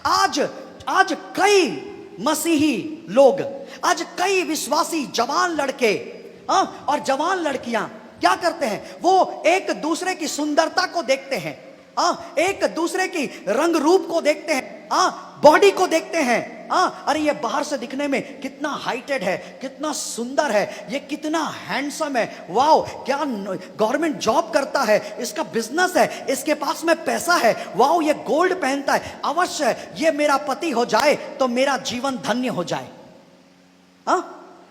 आज आज कई मसीही लोग, आज कई विश्वासी जवान लड़के और जवान लड़कियां क्या करते हैं? वो एक दूसरे की सुंदरता को देखते हैं, एक दूसरे की रंग रूप को देखते हैं, बॉडी को देखते हैं। अरे ये बाहर से दिखने में कितना हाइटेड है, कितना सुंदर है, ये कितना हैंडसम है, वाओ क्या गवर्नमेंट जॉब करता है, इसका बिजनेस है, इसके पास में पैसा है, वाओ ये गोल्ड पहनता है, अवश्य ये मेरा पति हो जाए तो मेरा जीवन धन्य हो जाए।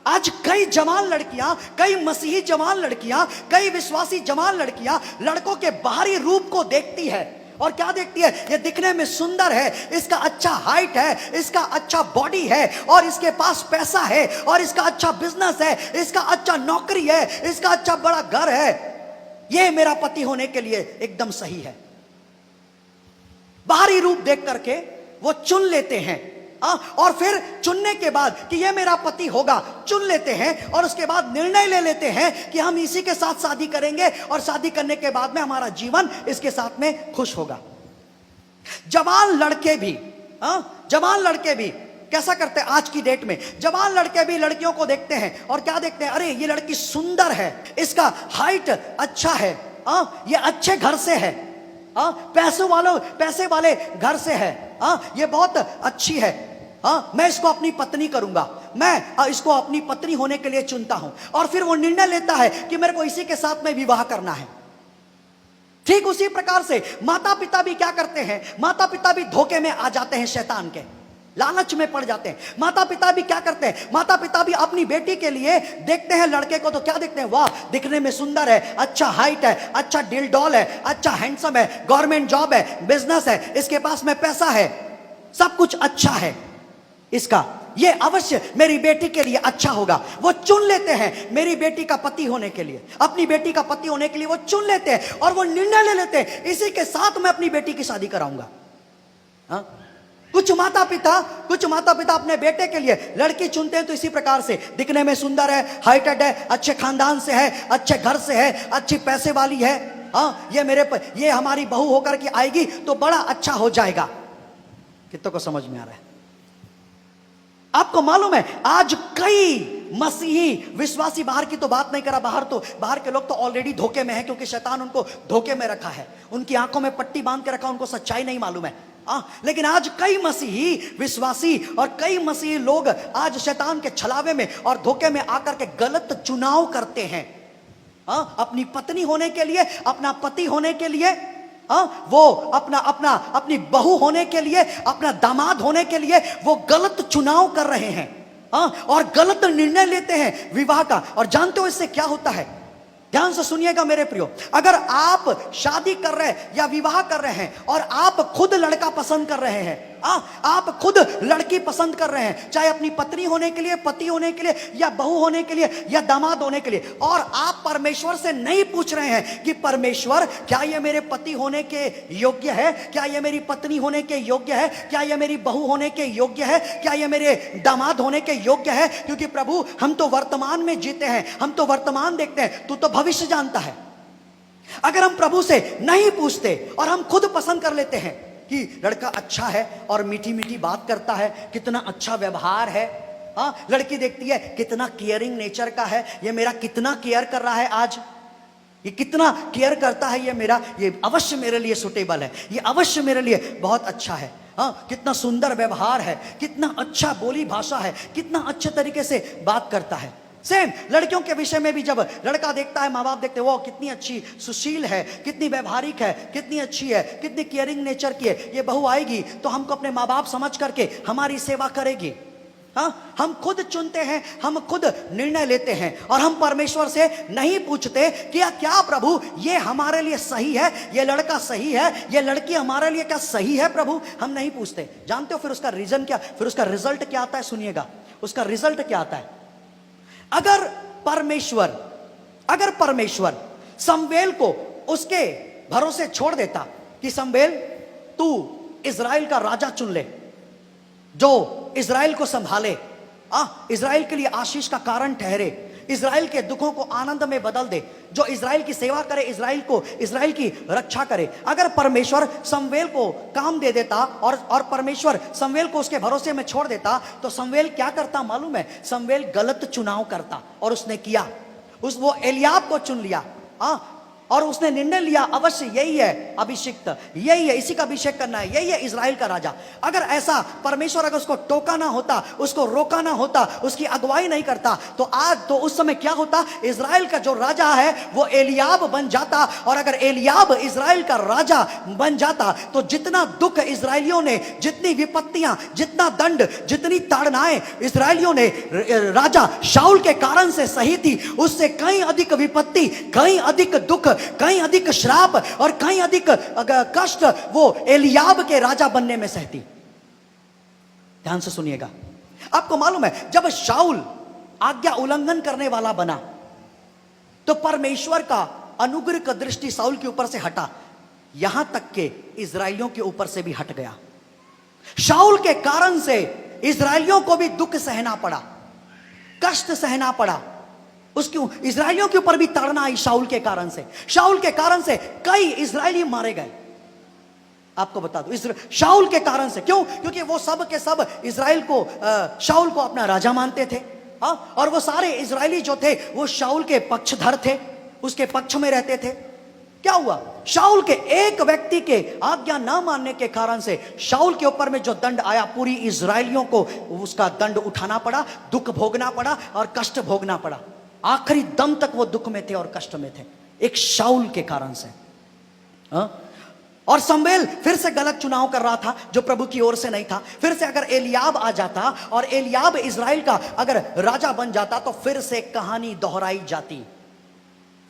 आज कई जवान लड़कियां, कई मसीही जवान लड़कियां, कई विश्वासी जवान लड़कियां लड़कों के बाहरी रूप को देखती है और क्या देखती है? ये दिखने में सुंदर है, इसका अच्छा हाइट है, इसका अच्छा बॉडी है, और इसके पास पैसा है, और इसका अच्छा बिजनेस है, इसका अच्छा नौकरी है, इसका अच्छा बड़ा घर है, ये मेरा पति होने के लिए एकदम सही है। बाहरी रूप देख करके वो चुन लेते हैं, और फिर चुनने के बाद कि ये मेरा पति होगा, चुन लेते हैं, और उसके बाद निर्णय ले लेते हैं कि हम इसी के साथ शादी करेंगे, और शादी करने के बाद में हमारा जीवन इसके साथ में खुश होगा। जवान लड़के भी कैसा करते हैं? आज की डेट में जवान लड़के भी लड़कियों को देखते हैं और क्या देखते हैं? अरे ये लड़की सुंदर है, इसका हाइट अच्छा है, ये अच्छे घर से है, पैसे वाले घर से है, ये बहुत अच्छी है, मैं इसको अपनी पत्नी करूंगा, मैं इसको अपनी पत्नी होने के लिए चुनता हूं। और फिर वो निर्णय लेता है कि मेरे को इसी के साथ में विवाह करना है। ठीक उसी प्रकार से माता पिता भी क्या करते हैं? माता पिता भी धोखे में आ जाते हैं, शैतान के लालच में पड़ जाते हैं। माता पिता भी क्या करते हैं? माता पिता भी अपनी बेटी के लिए देखते हैं लड़के को, तो क्या देखते हैं? वाह दिखने में सुंदर है, अच्छा हाइट है, अच्छा दिल डॉल है, अच्छा हैंडसम है, गवर्नमेंट जॉब है, बिजनेस है, इसके पास में पैसा है, सब कुछ अच्छा है इसका, ये अवश्य मेरी बेटी के लिए अच्छा होगा। वो चुन लेते हैं मेरी बेटी का पति होने के लिए, अपनी बेटी का पति होने के लिए वो चुन लेते हैं, और वो निर्णय ले लेते हैं इसी के साथ मैं अपनी बेटी की शादी कराऊंगा। कुछ माता पिता अपने बेटे के लिए लड़की चुनते हैं तो इसी प्रकार से, दिखने में सुंदर है, हाइटेड है, अच्छे खानदान से है, अच्छे घर से है, अच्छी पैसे वाली है, ये हमारी बहू होकर के आएगी तो बड़ा अच्छा हो जाएगा। कितनों को समझ में आ रहा है? आपको मालूम है आज कई मसीही विश्वासी, बाहर की तो बात नहीं करा, बाहर के लोग तो ऑलरेडी धोखे में है, क्योंकि शैतान उनको धोखे में रखा है, उनकी आंखों में पट्टी बांध के रखा, उनको सच्चाई नहीं मालूम है। लेकिन आज कई मसीही विश्वासी और कई मसीही लोग आज शैतान के छलावे में और धोखे में आकर के गलत चुनाव करते हैं, अपनी पत्नी होने के लिए, अपना पति होने के लिए, वो अपनी बहू होने के लिए, अपना दामाद होने के लिए वो गलत चुनाव कर रहे हैं, और गलत निर्णय लेते हैं विवाह का। और जानते हो इससे क्या होता है? ध्यान से सुनिएगा मेरे प्रियो, अगर आप शादी कर रहे हैं या विवाह कर रहे हैं और आप खुद लड़का पसंद कर रहे हैं, आप खुद लड़की पसंद कर रहे हैं, चाहे अपनी पत्नी होने के लिए, पति होने के लिए, या बहू होने के लिए, या दामाद होने के लिए, और आप परमेश्वर से नहीं पूछ रहे हैं कि परमेश्वर क्या ये मेरे पति होने के योग्य है, क्या ये मेरी पत्नी होने के योग्य है, क्या ये मेरी बहू होने के योग्य है, क्या ये मेरे दामाद होने के योग्य है? क्योंकि प्रभु हम तो वर्तमान में जीते हैं, हम तो वर्तमान देखते हैं, तू तो भविष्य जानता है। अगर हम प्रभु से नहीं पूछते और हम खुद पसंद कर लेते हैं कि लड़का अच्छा है और मीठी मीठी बात करता है, कितना अच्छा व्यवहार है, लड़की देखती है कितना केयरिंग नेचर का है, ये मेरा कितना केयर कर रहा है, आज ये कितना केयर करता है, ये अवश्य मेरे लिए सुटेबल है, ये अवश्य मेरे लिए बहुत अच्छा है, कितना सुंदर व्यवहार है, कितना अच्छा बोली भाषा है, कितना अच्छे तरीके से बात करता है। सेम लड़कियों के विषय में भी जब लड़का देखता है, माँ बाप देखते हैं, वो कितनी अच्छी सुशील है, कितनी व्यवहारिक है, कितनी अच्छी है, कितनी केयरिंग नेचर की है, ये बहू आएगी तो हमको अपने माँ बाप समझ करके हमारी सेवा करेगी। हम खुद चुनते हैं, हम खुद निर्णय लेते हैं, और हम परमेश्वर से नहीं पूछते कि क्या प्रभु ये हमारे लिए सही है, ये लड़का सही है, ये लड़की हमारे लिए क्या सही है प्रभु? हम नहीं पूछते। जानते हो फिर उसका रीजन क्या, फिर उसका रिजल्ट क्या आता है? सुनिएगा उसका रिजल्ट क्या आता है। अगर परमेश्वर शमूएल को उसके भरोसे छोड़ देता कि शमूएल तू इज़राइल का राजा चुन ले, जो इज़राइल को संभाले, इज़राइल के लिए आशीष का कारण ठहरे, इज़राइल के दुखों को आनंद में बदल दे, जो इज़राइल की सेवा करे, इज़राइल की रक्षा करे। अगर परमेश्वर शमूएल को काम दे देता और परमेश्वर शमूएल को उसके भरोसे में छोड़ देता, तो शमूएल क्या करता मालूम है? शमूएल गलत चुनाव करता, और उसने किया। वो एलियाब को चुन लिया, और उसने निर्णय लिया अवश्य यही है अभिषिक्त, यही है, इसी का अभिषेक करना है, यही है इज़राइल का राजा। अगर ऐसा परमेश्वर अगर उसको टोका ना होता, उसको रोका ना होता, उसकी अगुवाई नहीं करता, तो आज तो उस समय क्या होता? इज़राइल का जो राजा है वो एलियाब बन जाता। और अगर एलियाब इज़राइल का राजा बन जाता तो जितना दुख इज़राइलियों ने, जितनी विपत्तियां, जितना दंड, जितनी ताड़नाएं इज़राइलियों ने राजा शाऊल के कारण से सही थी, उससे कहीं अधिक विपत्ति, कहीं अधिक दुख, कहीं अधिक श्राप और कहीं अधिक कष्ट वो एलियाब के राजा बनने में सहती। ध्यान से सुनिएगा। आपको मालूम है, जब शाऊल आज्ञा उल्लंघन करने वाला बना तो परमेश्वर का अनुग्रह का दृष्टि शाऊल के ऊपर से हटा, यहां तक के इज़राइलियों के ऊपर से भी हट गया। शाऊल के कारण से इज़राइलियों को भी दुख सहना पड़ा, कष्ट सहना पड़ा। उसकी इज़राइलियों के ऊपर भी ताड़ना आई शाऊल के कारण से। शाऊल के कारण से कई इज़राइली मारे गए। आपको बता दूं, शाऊल के कारण से। क्यों? क्योंकि वो सब के सब इज़राइल को, शाऊल को अपना राजा मानते थे, और वो सारे इज़राइली जो थे वो शाऊल के पक्षधर थे, उसके पक्ष में रहते थे। क्या हुआ? शाऊल के एक व्यक्ति के आज्ञा ना मानने के कारण से शाऊल के ऊपर में जो दंड आया, पूरी इज़राइलियों को उसका दंड उठाना पड़ा, दुख भोगना पड़ा और कष्ट भोगना पड़ा। आखिरी दम तक वो दुख में थे और कष्ट में थे, एक शाऊल के कारण से। और शमूएल फिर से गलत चुनाव कर रहा था जो प्रभु की ओर से नहीं था। फिर से अगर एलियाब आ जाता और एलियाब इज़राइल का अगर राजा बन जाता तो फिर से कहानी दोहराई जाती,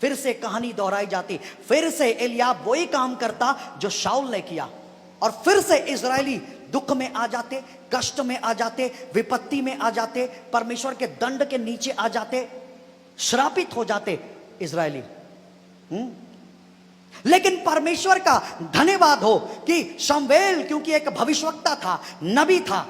फिर से कहानी दोहराई जाती। फिर से एलियाब वही काम करता जो शाऊल ने किया, और फिर से इज़राइली दुख में आ जाते, कष्ट में आ जाते, विपत्ति में आ जाते, परमेश्वर के दंड के नीचे आ जाते, श्रापित हो जाते इज़राइली। लेकिन परमेश्वर का धन्यवाद हो कि शमूएल क्योंकि एक भविष्यवक्ता था, नबी था,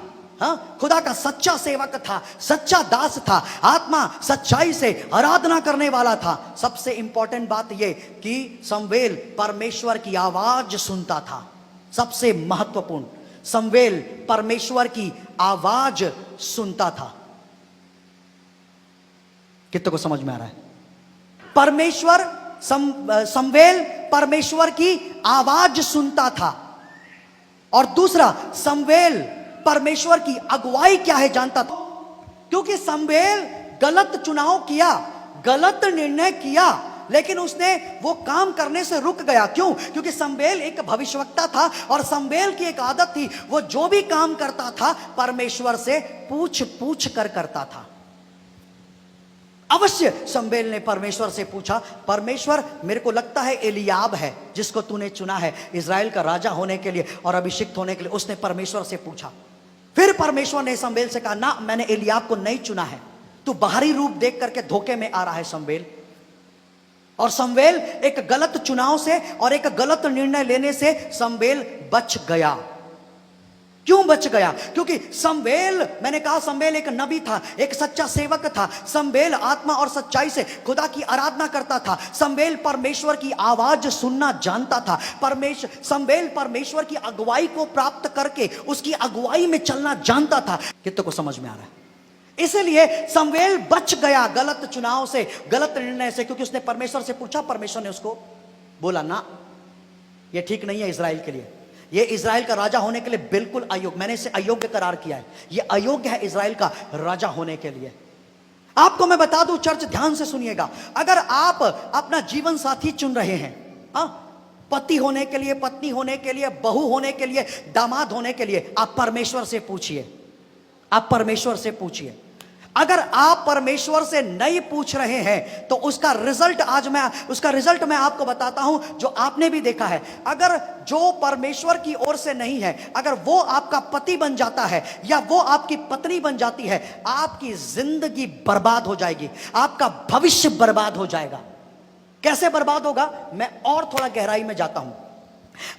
खुदा का सच्चा सेवक था, सच्चा दास था, आत्मा सच्चाई से आराधना करने वाला था। सबसे इंपॉर्टेंट बात यह कि शमूएल परमेश्वर की आवाज सुनता था। सबसे महत्वपूर्ण, शमूएल परमेश्वर की आवाज सुनता था। कितने को समझ में आ रहा है? शमूएल परमेश्वर की आवाज सुनता था। और दूसरा, शमूएल परमेश्वर की अगुवाई क्या है जानता था। क्योंकि शमूएल गलत चुनाव किया, गलत निर्णय किया, लेकिन उसने वो काम करने से रुक गया। क्यों? क्योंकि शमूएल एक भविष्यवक्ता था, और शमूएल की एक आदत थी, वो जो भी काम करता था परमेश्वर से पूछ पूछ कर करता था। अवश्य शमूएल ने परमेश्वर से पूछा, परमेश्वर मेरे को लगता है एलियाब है जिसको तूने चुना है इज़राइल का राजा होने के लिए और अभिषिक्त होने के लिए। उसने परमेश्वर से पूछा। फिर परमेश्वर ने शमूएल से कहा, ना, मैंने एलियाब को नहीं चुना है, तू बाहरी रूप देख करके धोखे में आ रहा है शमूएल। और शमूएल एक गलत चुनाव से और एक गलत निर्णय लेने से शमूएल बच गया। क्यों बच गया? क्योंकि शमूएल, मैंने कहा, शमूएल एक नबी था, एक सच्चा सेवक था। शमूएल आत्मा और सच्चाई से खुदा की आराधना करता था। शमूएल परमेश्वर की आवाज सुनना जानता था। शमूएल परमेश्वर की अगुवाई को प्राप्त करके उसकी अगुवाई में चलना जानता था। कितने को समझ में आ रहा है? इसलिए शमूएल बच गया गलत चुनाव से, गलत निर्णय से, क्योंकि उसने परमेश्वर से पूछा। परमेश्वर ने उसको बोला, ना, ये ठीक नहीं है इज़राइल के लिए, ये इज़राइल का राजा होने के लिए बिल्कुल अयोग्य, मैंने इसे अयोग्य करार किया है, ये अयोग्य है इज़राइल का राजा होने के लिए। आपको मैं बता दूं, चर्च ध्यान से सुनिएगा, अगर आप अपना जीवन साथी चुन रहे हैं, पति होने के लिए, पत्नी होने के लिए, बहू होने के लिए, दामाद होने के लिए, आप परमेश्वर से पूछिए, आप परमेश्वर से पूछिए। अगर आप परमेश्वर से नहीं पूछ रहे हैं तो उसका रिजल्ट मैं आपको बताता हूं, जो आपने भी देखा है। अगर जो परमेश्वर की ओर से नहीं है, अगर वो आपका पति बन जाता है या वो आपकी पत्नी बन जाती है, आपकी जिंदगी बर्बाद हो जाएगी, आपका भविष्य बर्बाद हो जाएगा। कैसे बर्बाद होगा? मैं और थोड़ा गहराई में जाता हूं।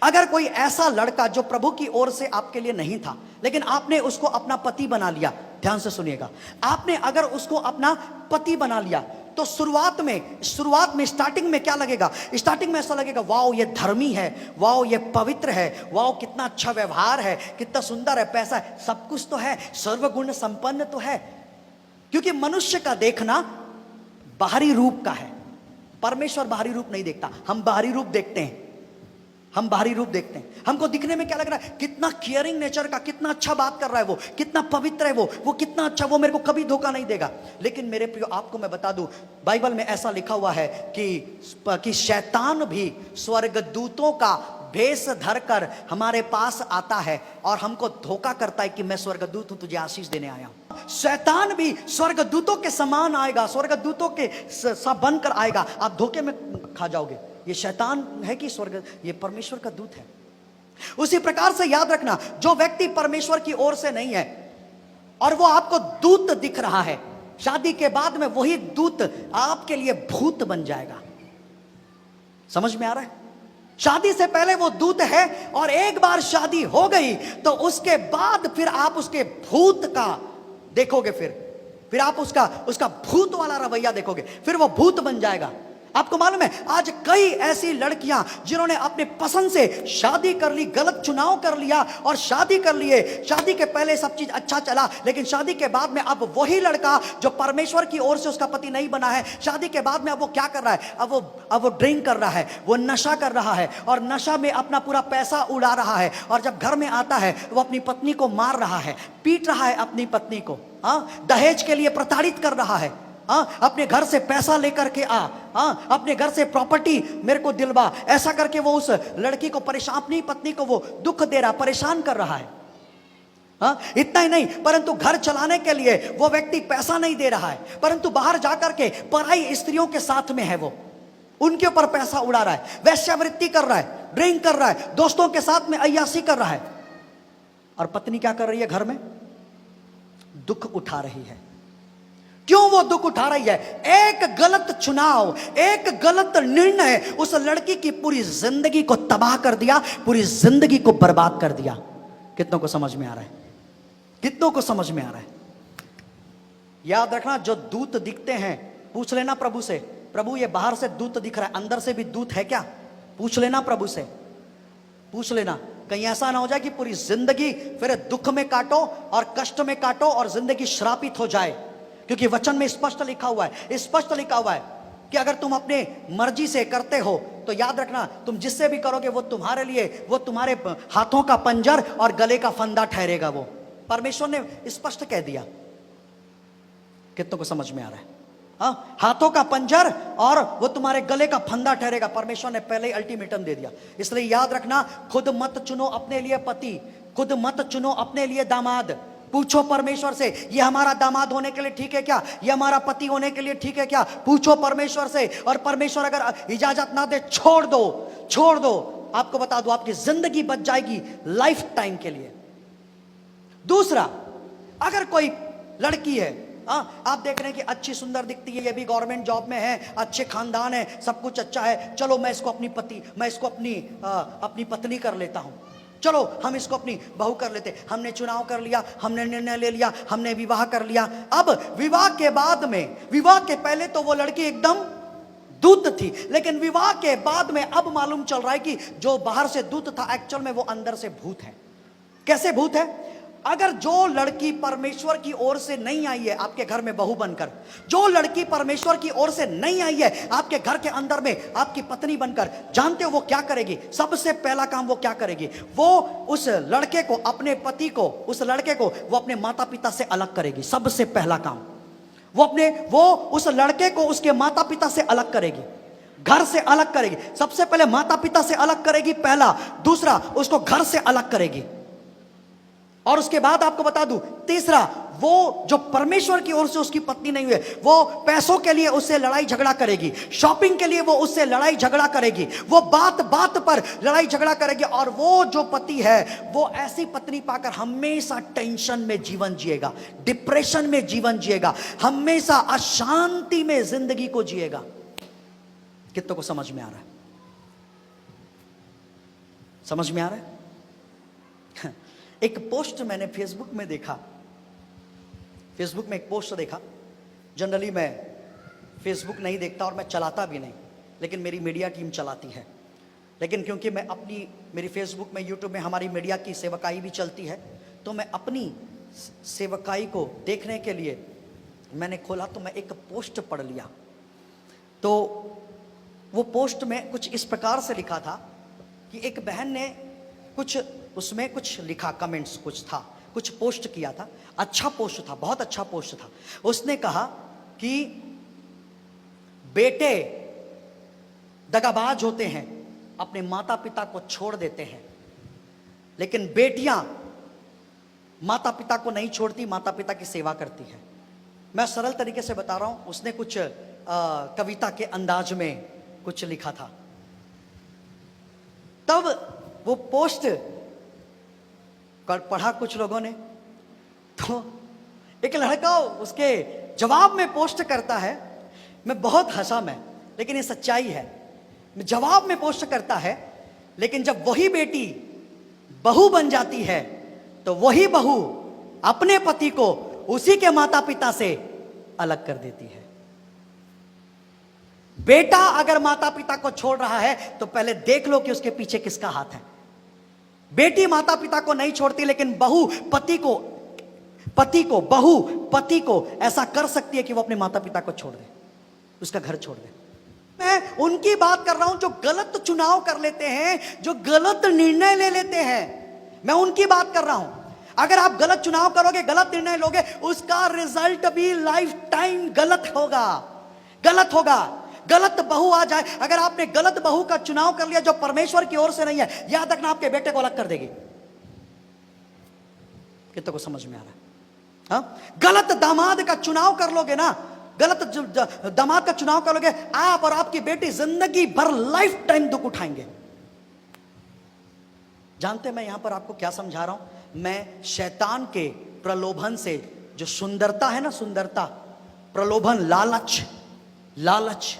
अगर कोई ऐसा लड़का जो प्रभु की ओर से आपके लिए नहीं था, लेकिन आपने उसको अपना पति बना लिया, ध्यान से सुनिएगा, आपने अगर उसको अपना पति बना लिया, तो शुरुआत में स्टार्टिंग में क्या लगेगा? स्टार्टिंग में ऐसा लगेगा, वाओ ये धर्मी है, वाओ ये पवित्र है, वाओ कितना अच्छा व्यवहार है, कितना सुंदर है, पैसा है, सब कुछ तो है, सर्वगुण संपन्न तो है। क्योंकि मनुष्य का देखना बाहरी रूप का है, परमेश्वर बाहरी रूप नहीं देखता, हम बाहरी रूप देखते हैं। हम बाहरी रूप देखते हैं, हमको दिखने में क्या लग रहा है? कितना केयरिंग नेचर का, कितना अच्छा बात कर रहा है वो, कितना पवित्र है वो कितना अच्छा, वो मेरे को कभी धोखा नहीं देगा। लेकिन मेरे प्रियो, आपको मैं बता दूं, बाइबल में ऐसा लिखा हुआ है कि शैतान भी स्वर्गदूतों का भेष धरकर हमारे पास आता है और हमको धोखा करता है कि मैं स्वर्गदूत हूं, तुझे आशीष देने आया हूं। शैतान भी स्वर्गदूतों के समान आएगा, स्वर्गदूतों के सा बनकर आएगा, आप धोखे में खा जाओगे। ये शैतान है कि स्वर्ग, ये परमेश्वर का दूत है। उसी प्रकार से याद रखना, जो व्यक्ति परमेश्वर की ओर से नहीं है और वो आपको दूत दिख रहा है, शादी के बाद में वही दूत आपके लिए भूत बन जाएगा। समझ में आ रहा है? शादी से पहले वो दूत है और एक बार शादी हो गई तो उसके बाद फिर आप उसके भूत का देखोगे, फिर आप उसका भूत वाला रवैया देखोगे, फिर वो भूत बन जाएगा। आपको मालूम है, आज कई ऐसी लड़कियां जिन्होंने अपने पसंद से शादी कर ली, गलत चुनाव कर लिया और शादी कर लिए, शादी के पहले सब चीज अच्छा चला, लेकिन शादी के बाद में अब वही लड़का जो परमेश्वर की ओर से उसका पति नहीं बना है, शादी के बाद में अब वो क्या कर रहा है? अब वो ड्रिंक कर रहा है, वो नशा कर रहा है और नशा में अपना पूरा पैसा उड़ा रहा है, और जब घर में आता है वो अपनी पत्नी को मार रहा है, पीट रहा है अपनी पत्नी को, दहेज के लिए प्रताड़ित कर रहा है, अपने घर से पैसा लेकर के अपने घर से प्रॉपर्टी मेरे को दिलवा, ऐसा करके वो उस लड़की को परेशान, अपनी पत्नी को वो दुख दे रहा, परेशान कर रहा है। इतना ही नहीं, परंतु घर चलाने के लिए वो व्यक्ति पैसा नहीं दे रहा है, परंतु बाहर जाकर के पराई स्त्रियों के साथ में है, वो उनके ऊपर पैसा उड़ा रहा है, वेश्यावृत्ति कर रहा है, ड्रिंक कर रहा है, दोस्तों के साथ में अय्यासी कर रहा है। और पत्नी क्या कर रही है? घर में दुख उठा रही है। क्यों वो दुख उठा रही है? एक गलत चुनाव, एक गलत निर्णय उस लड़की की पूरी जिंदगी को तबाह कर दिया, पूरी जिंदगी को बर्बाद कर दिया। कितनों को समझ में आ रहा है? कितनों को समझ में आ रहा है? याद रखना, जो दूत दिखते हैं, पूछ लेना प्रभु से, प्रभु ये बाहर से दूत दिख रहा है, अंदर से भी दूत है क्या? पूछ लेना प्रभु से, पूछ लेना। कहीं ऐसा ना हो जाए कि पूरी जिंदगी फिर दुख में काटो और कष्ट में काटो और जिंदगी श्रापित हो जाए। क्योंकि वचन में स्पष्ट लिखा हुआ है, स्पष्ट लिखा हुआ है कि अगर तुम अपने मर्जी से करते हो तो याद रखना, तुम जिससे भी करोगे वो तुम्हारे लिए, वो तुम्हारे हाथों का पंजर और गले का फंदा ठहरेगा। वो परमेश्वर ने स्पष्ट कह दिया। कितनों को समझ में आ रहा है? हाथों का पंजर और वो तुम्हारे गले का फंदा ठहरेगा। परमेश्वर ने पहले ही अल्टीमेटम दे दिया। इसलिए याद रखना, खुद मत चुनो अपने लिए पति, खुद मत चुनो अपने लिए दामाद। पूछो परमेश्वर से, ये हमारा दामाद होने के लिए ठीक है क्या? ये हमारा पति होने के लिए ठीक है क्या? पूछो परमेश्वर से, और परमेश्वर अगर इजाजत ना दे, छोड़ दो। आपको बता दो, आपकी जिंदगी बच जाएगी लाइफ टाइम के लिए। दूसरा, अगर कोई लड़की है, आप देख रहे हैं कि अच्छी सुंदर दिखती है, ये भी गवर्नमेंट जॉब में है, अच्छे खानदान है, सब कुछ अच्छा है, चलो मैं इसको अपनी पत्नी कर लेता हूं, चलो हम इसको अपनी बहू कर लेते। हमने चुनाव कर लिया, हमने निर्णय ले लिया, हमने विवाह कर लिया। अब विवाह के बाद में, विवाह के पहले तो वो लड़की एकदम दूत थी, लेकिन विवाह के बाद में अब मालूम चल रहा है कि जो बाहर से दूत था, एक्चुअल में वो अंदर से भूत है। कैसे भूत है? अगर जो लड़की परमेश्वर की ओर से नहीं आई है आपके घर में बहू बनकर, जो लड़की परमेश्वर की ओर से नहीं आई है आपके घर के अंदर में आपकी पत्नी बनकर, जानते हो वो क्या करेगी? सबसे पहला काम वो क्या करेगी? वो उस लड़के को, अपने पति को, उस लड़के को वो अपने माता पिता से अलग करेगी। सबसे पहला काम वो उस लड़के को उसके माता पिता से अलग करेगी, घर से अलग करेगी। सबसे पहले माता पिता से अलग करेगी, पहला। दूसरा, उसको घर से अलग करेगी। और उसके बाद आपको बता दूं, तीसरा, वो जो परमेश्वर की ओर से उसकी पत्नी नहीं हुई, वो पैसों के लिए उससे लड़ाई झगड़ा करेगी, शॉपिंग के लिए वो उससे लड़ाई झगड़ा करेगी, वो बात बात पर लड़ाई झगड़ा करेगी। और वो जो पति है, वो ऐसी पत्नी पाकर हमेशा टेंशन में जीवन जिएगा, डिप्रेशन में जीवन जिएगा, हमेशा अशांति में जिंदगी को जिएगा। कितनों को समझ में आ रहा है? समझ में आ रहा है? एक पोस्ट मैंने फेसबुक में देखा, फेसबुक में एक पोस्ट देखा। जनरली मैं फेसबुक नहीं देखता और मैं चलाता भी नहीं, लेकिन मेरी मीडिया टीम चलाती है। लेकिन क्योंकि मैं अपनी मेरी फेसबुक में, यूट्यूब में हमारी मीडिया की सेवकाई भी चलती है, तो मैं अपनी सेवकाई को देखने के लिए मैंने खोला, तो मैं एक पोस्ट पढ़ लिया। तो वो पोस्ट में कुछ इस प्रकार से लिखा था कि एक बहन ने कुछ उसमें कुछ लिखा, कमेंट्स कुछ था, कुछ पोस्ट किया था, अच्छा पोस्ट था, बहुत अच्छा पोस्ट था। उसने कहा कि बेटे दगाबाज होते हैं, अपने माता पिता को छोड़ देते हैं, लेकिन बेटियां माता पिता को नहीं छोड़ती, माता पिता की सेवा करती हैं। मैं सरल तरीके से बता रहा हूं, उसने कुछ कविता के अंदाज में कुछ लिखा था। तब वो पोस्ट पढ़ा कुछ लोगों ने, तो एक लड़का उसके जवाब में पोस्ट करता है, मैं बहुत हंसा मैं, लेकिन ये सच्चाई है। जवाब में पोस्ट करता है, लेकिन जब वही बेटी बहू बन जाती है तो वही बहू अपने पति को उसी के माता पिता से अलग कर देती है। बेटा अगर माता पिता को छोड़ रहा है तो पहले देख लो कि उसके पीछे किसका हाथ है। बेटी माता पिता को नहीं छोड़ती, लेकिन बहू बहू पति को ऐसा कर सकती है कि वो अपने माता पिता को छोड़ दे, उसका घर छोड़ दे। मैं उनकी बात कर रहा हूं जो गलत चुनाव कर लेते हैं, जो गलत निर्णय ले लेते हैं, मैं उनकी बात कर रहा हूं। अगर आप गलत चुनाव करोगे, गलत निर्णय लोगे, उसका रिजल्ट भी लाइफ टाइम गलत होगा, गलत होगा। गलत बहू आ जाए, अगर आपने गलत बहू का चुनाव कर लिया जो परमेश्वर की ओर से नहीं है, याद रखना आपके बेटे को अलग कर देगी। कितने को समझ में आ रहा है? हाँ? गलत दामाद का चुनाव कर लोगे ना, गलत दामाद का चुनाव कर लोगे, आप और आपकी बेटी जिंदगी भर लाइफ टाइम दुख उठाएंगे। जानते मैं यहां पर आपको क्या समझा रहा हूं? मैं शैतान के प्रलोभन से, जो सुंदरता है ना, सुंदरता, प्रलोभन, लालच।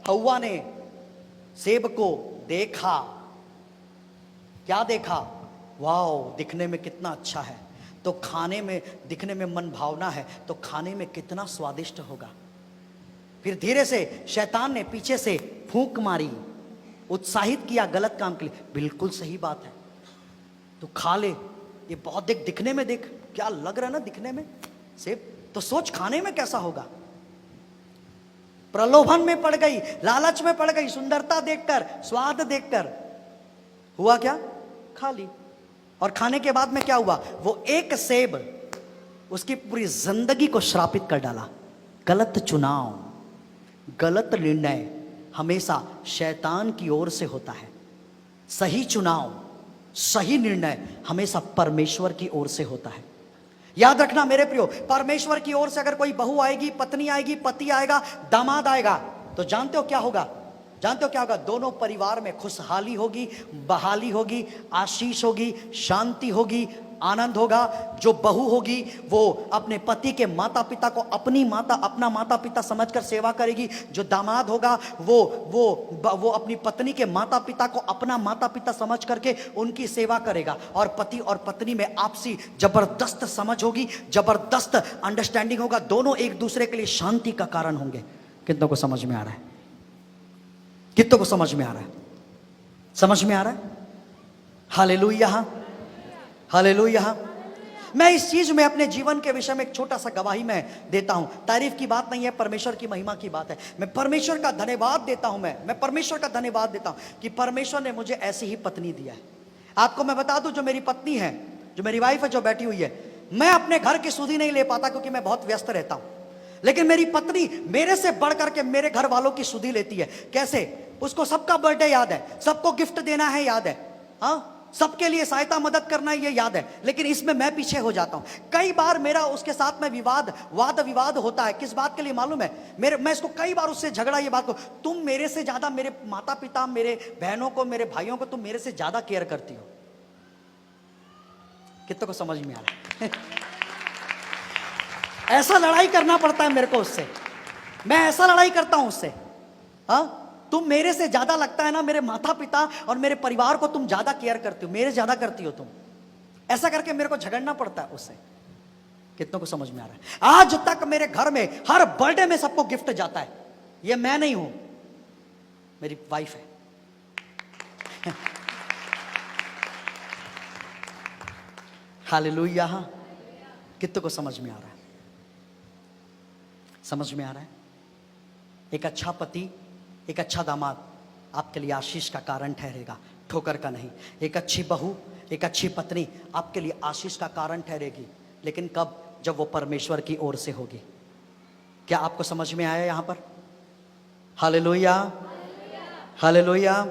हव्वा ने सेब को देखा, क्या देखा? वाओ, दिखने में कितना अच्छा है, तो खाने में, दिखने में मन भावना है, तो खाने में कितना स्वादिष्ट होगा। फिर धीरे से शैतान ने पीछे से फूंक मारी, उत्साहित किया गलत काम के लिए। बिल्कुल सही बात है, तो खा ले, ये बहुत दिखने में, देख क्या लग रहा है ना दिखने में सेब, तो सोच खाने में कैसा होगा। प्रलोभन में पड़ गई, लालच में पड़ गई, सुंदरता देखकर, स्वाद देखकर, हुआ क्या? खा ली। और खाने के बाद में क्या हुआ? वो एक सेब उसकी पूरी जिंदगी को श्रापित कर डाला। गलत चुनाव, गलत निर्णय हमेशा शैतान की ओर से होता है। सही चुनाव, सही निर्णय हमेशा परमेश्वर की ओर से होता है। याद रखना मेरे प्रियो, परमेश्वर की ओर से अगर कोई बहू आएगी, पत्नी आएगी, पति आएगा, दामाद आएगा, तो जानते हो क्या होगा? जानते हो क्या होगा? दोनों परिवार में खुशहाली होगी, बहाली होगी, आशीष होगी, शांति होगी, आनंद होगा। जो बहू होगी वो अपने पति के माता पिता को अपना माता पिता समझकर सेवा करेगी। जो दामाद होगा वो अपनी पत्नी के माता पिता को अपना माता पिता समझ करके उनकी सेवा करेगा। और पति और पत्नी में आपसी जबरदस्त समझ होगी, जबरदस्त अंडरस्टैंडिंग होगा, दोनों एक दूसरे के लिए शांति का कारण होंगे। कितनों को समझ में आ रहा है? कितनों को समझ में आ रहा है? समझ में आ रहा है? Hallelujah, hallelujah. मैं इस चीज में अपने जीवन के विषय में एक छोटा सा गवाही मैं देता हूं। तारीफ की बात नहीं है, परमेश्वर की महिमा की बात है। मैं परमेश्वर का धन्यवाद देता हूं। मैं परमेश्वर का धन्यवाद देता हूं कि परमेश्वर ने मुझे ऐसी ही पत्नी दिया है। आपको मैं बता दूं, जो मेरी पत्नी है, जो मेरी वाइफ है, जो बैठी हुई है, मैं अपने घर की सुधि नहीं ले पाता क्योंकि मैं बहुत व्यस्त रहता हूं, लेकिन मेरी पत्नी मेरे से बढ़ करके मेरे घर वालों की सुधि लेती है। कैसे? उसको सबका बर्थडे याद है, सबको गिफ्ट देना है याद है, हाँ, सबके लिए सहायता मदद करना ये याद है, लेकिन इसमें मैं पीछे हो जाता हूं। कई बार मेरा उसके साथ में वाद विवाद होता है। किस बात के लिए मालूम है? मैं इसको कई बार उससे झगड़ा, ये बात को, तुम मेरे से ज्यादा मेरे माता पिता, मेरे बहनों को, मेरे भाइयों को तुम मेरे से ज्यादा केयर करती हो। कितनों को समझ में आ रहा है? ऐसा लड़ाई करना पड़ता है मेरे को उससे, मैं ऐसा लड़ाई करता हूं उससे। हाँ, तुम मेरे से ज्यादा, लगता है ना, मेरे माता पिता और मेरे परिवार को तुम ज्यादा केयर करती हो, मेरे ज्यादा करती हो तुम। ऐसा करके मेरे को झगड़ना पड़ता है उससे। कितनों को समझ में आ रहा है? आज तक मेरे घर में हर बर्थडे में सबको गिफ्ट जाता है। ये मैं नहीं हूं, मेरी वाइफ है। हालेलुया। कितनों को समझ में आ रहा है? समझ में आ रहा है? एक अच्छा पति, एक अच्छा दामाद आपके लिए आशीष का कारण ठहरेगा, ठोकर का नहीं। एक अच्छी बहू, एक अच्छी पत्नी आपके लिए आशीष का कारण ठहरेगी, लेकिन कब? जब वो परमेश्वर की ओर से होगी। क्या आपको समझ में आया यहां पर? Hallelujah, hallelujah.